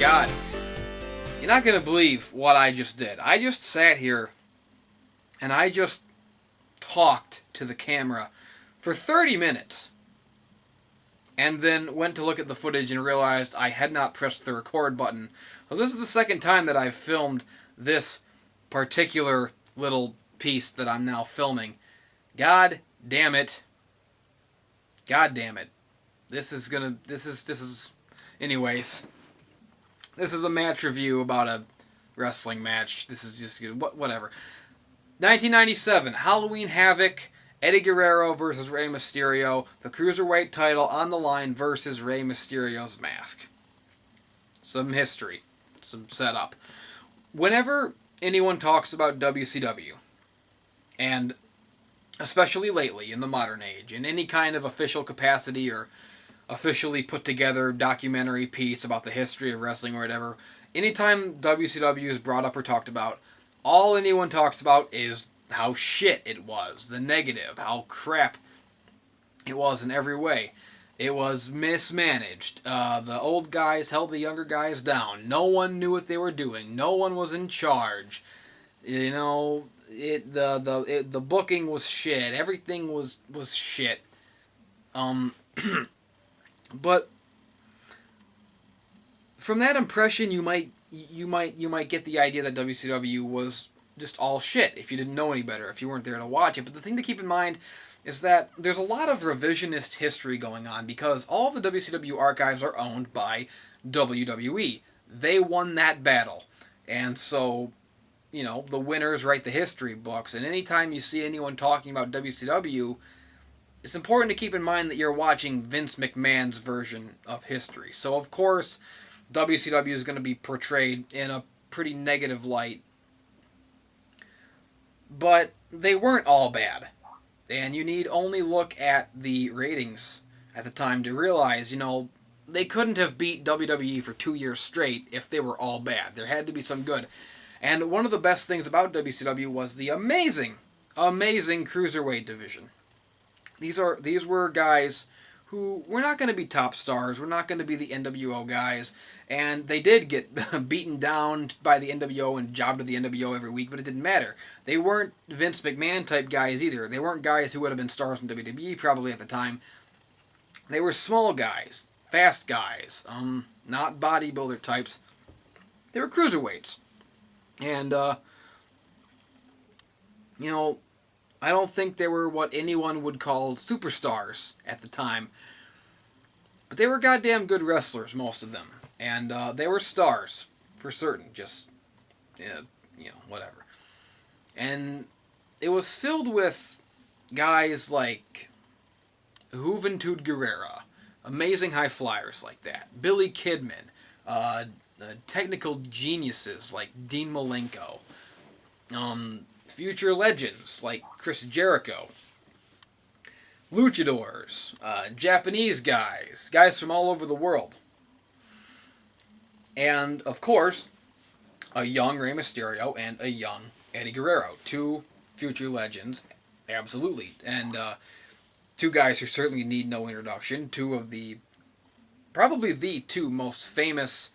God, you're not going to believe what I just did. I just sat here and I just talked to the camera for 30 minutes. And then went to look at the footage and realized I had not pressed the record button. So this is the second time that I've filmed this particular little piece that I'm now filming. God damn it. God damn it. This is... Anyways. This is a match review about a wrestling match. This is just... whatever. 1997, Halloween Havoc, Eddie Guerrero versus Rey Mysterio, the Cruiserweight title on the line versus Rey Mysterio's mask. Some history. Some setup. Whenever anyone talks about WCW, and especially lately in the modern age, in any kind of official capacity or officially put together documentary piece about the history of wrestling or whatever, anytime WCW is brought up or talked about, all anyone talks about is how shit it was, the negative, how crap it was in every way. It was mismanaged. The old guys held the younger guys down. No one knew what they were doing. No one was in charge. You know, the booking was shit. Everything was shit. But from that impression, you might get the idea that WCW was just all shit if you didn't know any better, if you weren't there to watch it. But the thing to keep in mind is that there's a lot of revisionist history going on because all of the WCW archives are owned by WWE. They won that battle. And so, you know, the winners write the history books. And anytime you see anyone talking about WCW, it's important to keep in mind that you're watching Vince McMahon's version of history. So, of course, WCW is going to be portrayed in a pretty negative light. But they weren't all bad. And you need only look at the ratings at the time to realize, you know, they couldn't have beat WWE for 2 years straight if they were all bad. There had to be some good. And one of the best things about WCW was the amazing Cruiserweight division. These were guys who were not going to be top stars, were not going to be the NWO guys, and they did get beaten down by the NWO and jobbed to the NWO every week, but it didn't matter. They weren't Vince McMahon type guys either. They weren't guys who would have been stars in WWE probably at the time. They were small guys, fast guys, not bodybuilder types. They were cruiserweights. And, you know, I don't think they were what anyone would call superstars at the time. But they were goddamn good wrestlers, most of them. And they were stars, for certain. Just, you know, whatever. And it was filled with guys like Juventud Guerrero, amazing high flyers like that. Billy Kidman, technical geniuses like Dean Malenko. Future legends like Chris Jericho, luchadors, Japanese guys from all over the world. And, of course, a young Rey Mysterio and a young Eddie Guerrero. Two future legends, absolutely. And two guys who certainly need no introduction. Probably the two most famous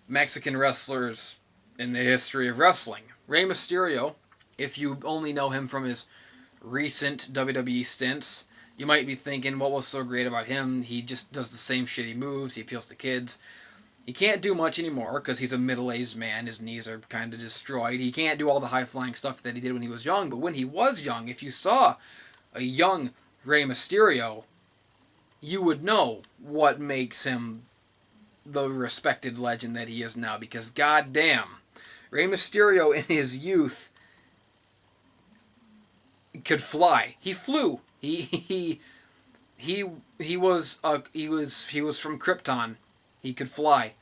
Mexican wrestlers in the history of wrestling. Rey Mysterio, if you only know him from his recent WWE stints, you might be thinking, what was so great about him? He just does the same shitty moves. He appeals to kids. He can't do much anymore because he's a middle-aged man. His knees are kind of destroyed. He can't do all the high-flying stuff that he did when he was young. But when he was young, if you saw a young Rey Mysterio, you would know what makes him the respected legend that he is now. Because goddamn, Rey Mysterio in his youth could fly. He flew. He was from Krypton. He could fly.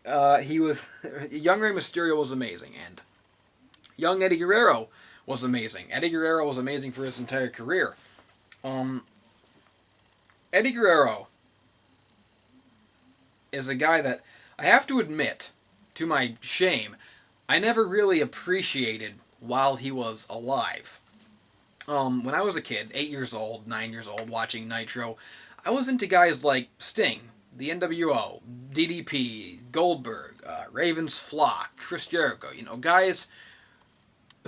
Young Rey Mysterio was amazing, and young Eddie Guerrero was amazing. Eddie Guerrero was amazing for his entire career. Eddie Guerrero is a guy that I have to admit, to my shame, I never really appreciated while he was alive. When I was a kid, 8 years old, 9 years old, watching Nitro, I was into guys like Sting, the NWO, DDP, Goldberg, Raven's Flock, Chris Jericho. Guys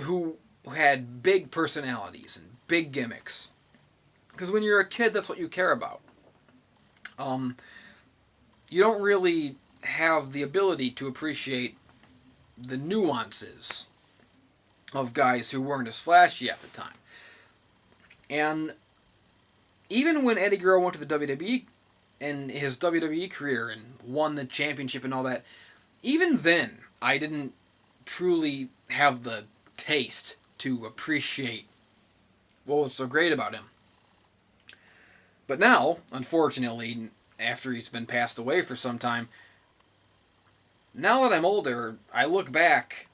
who had big personalities and big gimmicks. Because when you're a kid, that's what you care about. You don't really have the ability to appreciate the nuances of guys who weren't as flashy at the time. And even when Eddie Guerrero went to the WWE in his WWE career and won the championship and all that, even then, I didn't truly have the taste to appreciate what was so great about him. But now, unfortunately, after he's been passed away for some time, now that I'm older, I look back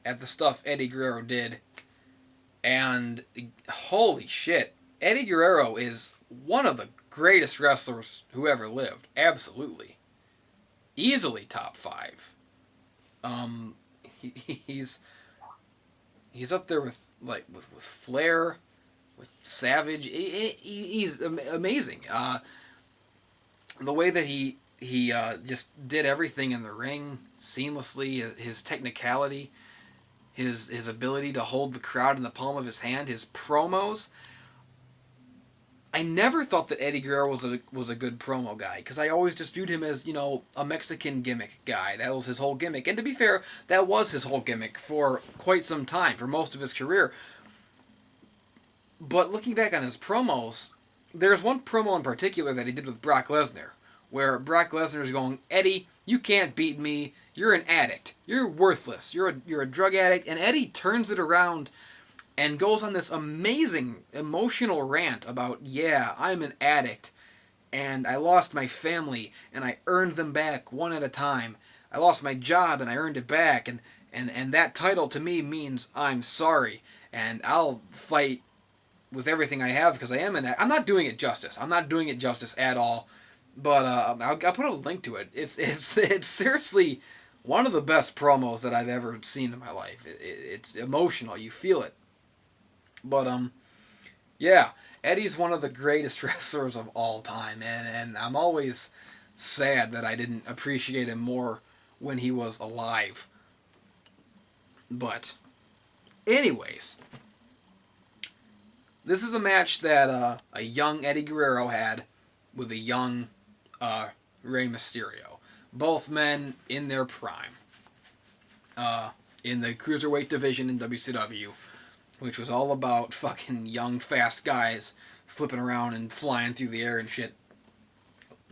at the stuff Eddie Guerrero did, and holy shit, Eddie Guerrero is one of the greatest wrestlers who ever lived. Absolutely. Easily top 5. He's up there with Flair, with Savage. He's amazing. The way that he just did everything in the ring seamlessly, his technicality, his ability to hold the crowd in the palm of his hand, his promos. I never thought that Eddie Guerrero was a good promo guy, because I always just viewed him as, a Mexican gimmick guy. That was his whole gimmick. And to be fair, that was his whole gimmick for quite some time, for most of his career. But looking back on his promos, there's one promo in particular that he did with Brock Lesnar, where Brock Lesnar is going, Eddie, you can't beat me. You're an addict. You're worthless. You're a drug addict. And Eddie turns it around and goes on this amazing emotional rant about, yeah, I'm an addict, and I lost my family, and I earned them back one at a time. I lost my job, and I earned it back, and that title to me means I'm sorry, and I'll fight with everything I have because I am an addict. I'm not doing it justice. I'm not doing it justice at all, but I'll put a link to it. It's seriously one of the best promos that I've ever seen in my life. It's emotional. You feel it. But, yeah, Eddie's one of the greatest wrestlers of all time, and I'm always sad that I didn't appreciate him more when he was alive. But, anyways, this is a match that a young Eddie Guerrero had with a young Rey Mysterio. Both men in their prime. In the Cruiserweight division in WCW. Which was all about fucking young, fast guys flipping around and flying through the air and shit.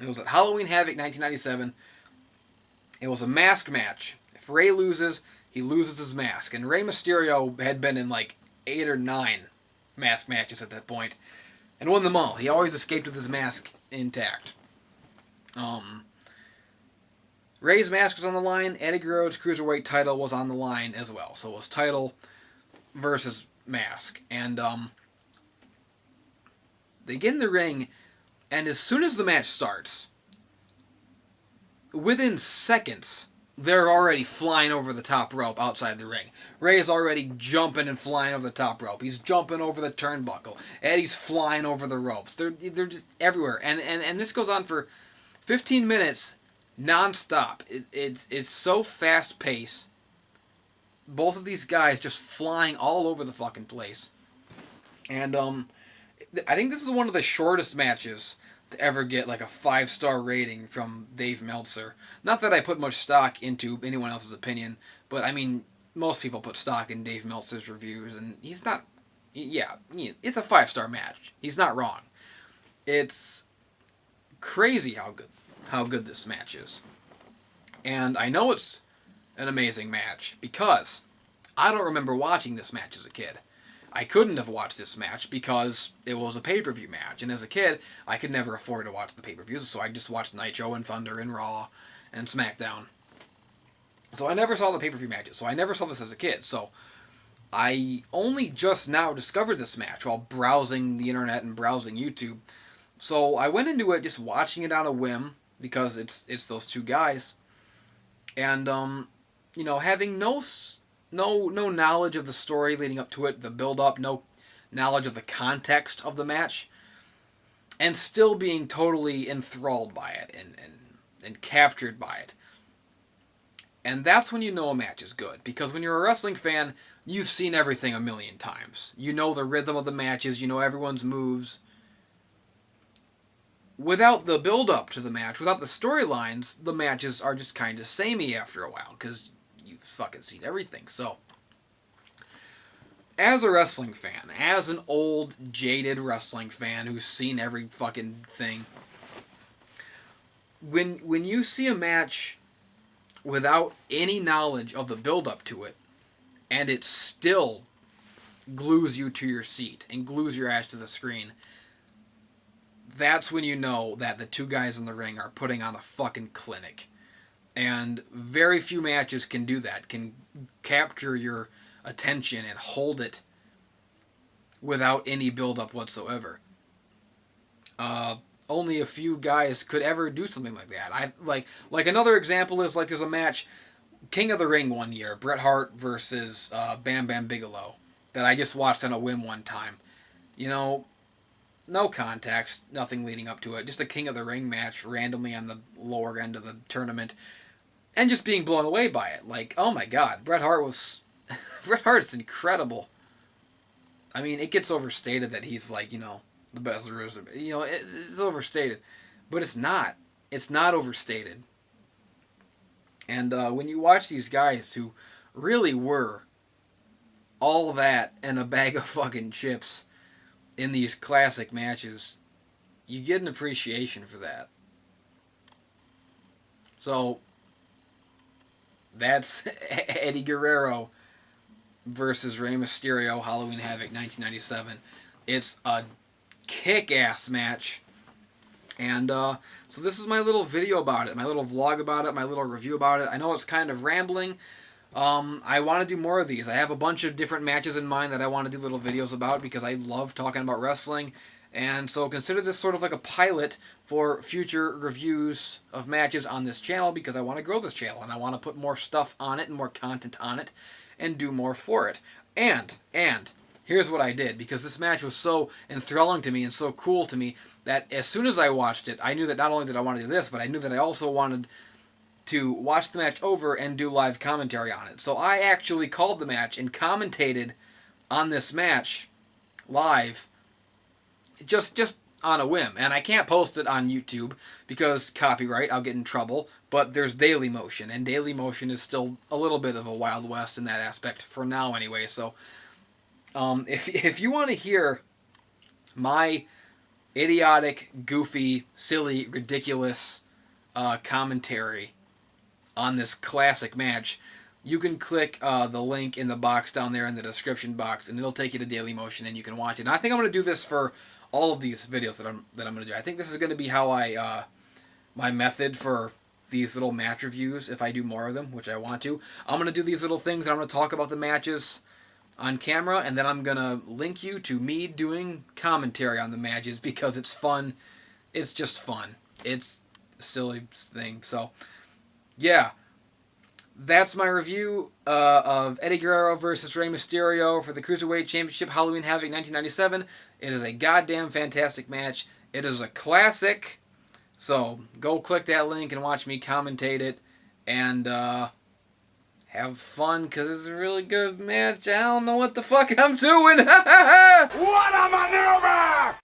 It was at Halloween Havoc 1997. It was a mask match. If Rey loses, he loses his mask. And Rey Mysterio had been in like 8 or 9 mask matches at that point, and won them all. He always escaped with his mask intact. Rey's mask was on the line. Eddie Guerrero's Cruiserweight title was on the line as well. So it was title versus mask. And they get in the ring, and as soon as the match starts, within seconds, they're already flying over the top rope outside the ring. Rey is already jumping and flying over the top rope. He's jumping over the turnbuckle. Eddie's flying over the ropes. They're just everywhere. And this goes on for 15 minutes non-stop. It's so fast-paced. Both of these guys just flying all over the fucking place. And I think this is one of the shortest matches to ever get like a 5-star rating from Dave Meltzer. Not that I put much stock into anyone else's opinion, but I mean, most people put stock in Dave Meltzer's reviews, and he's not. Yeah, it's a 5-star match. He's not wrong. It's crazy how good this match is, and I know it's an amazing match because I don't remember watching this match as a kid. I couldn't have watched this match because it was a pay-per-view match, and as a kid, I could never afford to watch the pay-per-views, so I just watched Nitro and Thunder and Raw and SmackDown. So I never saw the pay-per-view matches, so I never saw this as a kid. So I only just now discovered this match while browsing the internet and browsing YouTube. So I went into it just watching it on a whim because it's those two guys, and having no knowledge of the story leading up to it, the build-up, no knowledge of the context of the match. and still being totally enthralled by it and captured by it. And that's when you know a match is good. Because when you're a wrestling fan, you've seen everything a million times. You know the rhythm of the matches. You know everyone's moves. Without the build-up to the match, without the storylines, the matches are just kind of samey after a while. Because you've fucking seen everything. So, as a wrestling fan, as an old, jaded wrestling fan who's seen every fucking thing, when you see a match without any knowledge of the build-up to it, and it still glues you to your seat and glues your ass to the screen, that's when you know that the two guys in the ring are putting on a fucking clinic. And very few matches can do that, can capture your attention and hold it without any build-up whatsoever. Only a few guys could ever do something like that. I like another example is like there's a match, King of the Ring one year, Bret Hart versus Bam Bam Bigelow, that I just watched on a whim one time. You know, no context, nothing leading up to it, just a King of the Ring match randomly on the lower end of the tournament, and just being blown away by it. Like, oh my god, Bret Hart's incredible. I mean, it gets overstated that he's like, you know, the best there is. You know, it's overstated. But it's not. It's not overstated. And when you watch these guys who really were all that and a bag of fucking chips in these classic matches, you get an appreciation for that. So, that's Eddie Guerrero versus Rey Mysterio, Halloween Havoc 1997. It's a kick-ass match. And so this is my little video about it, my little vlog about it, my little review about it. I know it's kind of rambling. I want to do more of these. I have a bunch of different matches in mind that I want to do little videos about because I love talking about wrestling. And so consider this sort of like a pilot for future reviews of matches on this channel because I want to grow this channel and I want to put more stuff on it and more content on it and do more for it. And here's what I did, because this match was so enthralling to me and so cool to me that as soon as I watched it, I knew that not only did I want to do this, but I knew that I also wanted to watch the match over and do live commentary on it. So I actually called the match and commentated on this match live just on a whim. And I can't post it on YouTube because copyright, I'll get in trouble, but there's Dailymotion, and Dailymotion is still a little bit of a Wild West in that aspect, for now anyway. So if you want to hear my idiotic, goofy, silly, ridiculous commentary on this classic match, you can click the link in the box down there in the description box, and it'll take you to Dailymotion, and you can watch it. And I think I'm going to do this for all of these videos that I'm going to do. I think this is going to be how my method for these little match reviews, if I do more of them, which I want to. I'm going to do these little things, and I'm going to talk about the matches on camera, and then I'm going to link you to me doing commentary on the matches because it's fun. It's just fun. It's a silly thing. So, yeah. That's my review of Eddie Guerrero versus Rey Mysterio for the Cruiserweight Championship, Halloween Havoc 1997. It is a goddamn fantastic match. It is a classic. So go click that link and watch me commentate it. And have fun because it's a really good match. I don't know what the fuck I'm doing. What a maneuver!